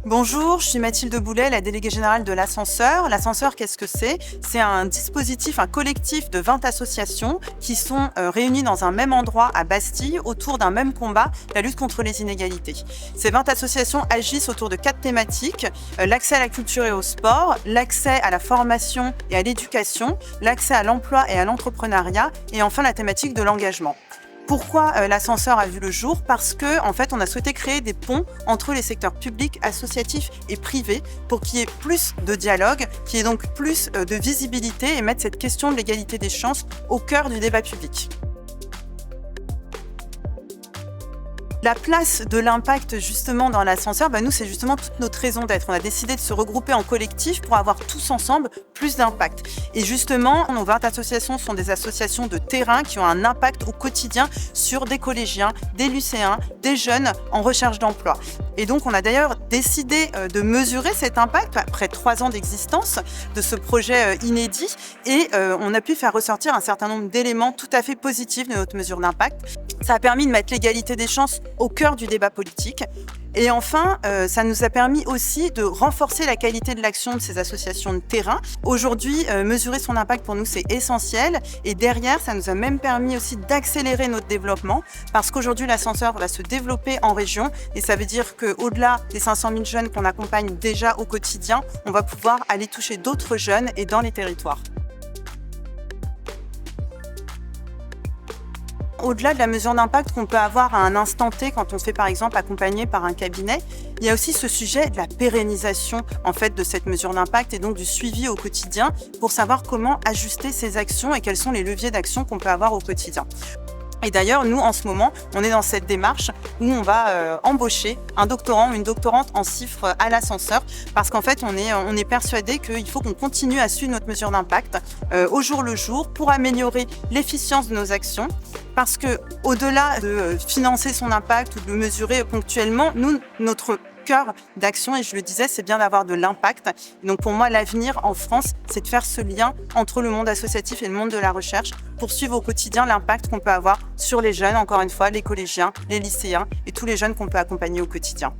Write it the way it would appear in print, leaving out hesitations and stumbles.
Bonjour, je suis Mathilde Boulet, la déléguée générale de l'Ascenseur. L'Ascenseur, qu'est-ce que c'est? C'est un dispositif, un collectif de 20 associations qui sont réunies dans un même endroit à Bastille autour d'un même combat, la lutte contre les inégalités. Ces 20 associations agissent autour de 4 thématiques: l'accès à la culture et au sport, l'accès à la formation et à l'éducation, l'accès à l'emploi et à l'entrepreneuriat, et enfin la thématique de l'engagement. Pourquoi l'Ascenseur a vu le jour? Parce que, en fait, on a souhaité créer des ponts entre les secteurs publics, associatifs et privés pour qu'il y ait plus de dialogue, qu'il y ait donc plus de visibilité et mettre cette question de l'égalité des chances au cœur du débat public. La place de l'impact justement dans l'Ascenseur, nous c'est justement toute notre raison d'être. On a décidé de se regrouper en collectif pour avoir tous ensemble plus d'impact. Et justement, nos 20 associations sont des associations de terrain qui ont un impact au quotidien sur des collégiens, des lycéens, des jeunes en recherche d'emploi. Et donc on a d'ailleurs décidé de mesurer cet impact après 3 ans d'existence de ce projet inédit, et on a pu faire ressortir un certain nombre d'éléments tout à fait positifs de notre mesure d'impact. Ça a permis de mettre l'égalité des chances au cœur du débat politique. Et enfin, ça nous a permis aussi de renforcer la qualité de l'action de ces associations de terrain. Aujourd'hui, mesurer son impact pour nous, c'est essentiel. Et derrière, ça nous a même permis aussi d'accélérer notre développement, parce qu'aujourd'hui, l'Ascenseur va se développer en région. Et ça veut dire qu'au-delà des 500 000 jeunes qu'on accompagne déjà au quotidien, on va pouvoir aller toucher d'autres jeunes et dans les territoires. Au-delà de la mesure d'impact qu'on peut avoir à un instant T quand on se fait par exemple accompagner par un cabinet, il y a aussi ce sujet de la pérennisation en fait de cette mesure d'impact et donc du suivi au quotidien pour savoir comment ajuster ses actions et quels sont les leviers d'action qu'on peut avoir au quotidien. Et d'ailleurs, nous, en ce moment, on est dans cette démarche où on va embaucher un doctorant ou une doctorante en CIFRE à l'Ascenseur, parce qu'en fait, on est persuadé qu'il faut qu'on continue à suivre notre mesure d'impact au jour le jour pour améliorer l'efficience de nos actions. Parce que, au-delà de financer son impact ou de le mesurer ponctuellement, nous, notre cœur d'action, et je le disais, c'est bien d'avoir de l'impact. Et donc pour moi, l'avenir en France, c'est de faire ce lien entre le monde associatif et le monde de la recherche pour suivre au quotidien l'impact qu'on peut avoir sur les jeunes, encore une fois, les collégiens, les lycéens et tous les jeunes qu'on peut accompagner au quotidien.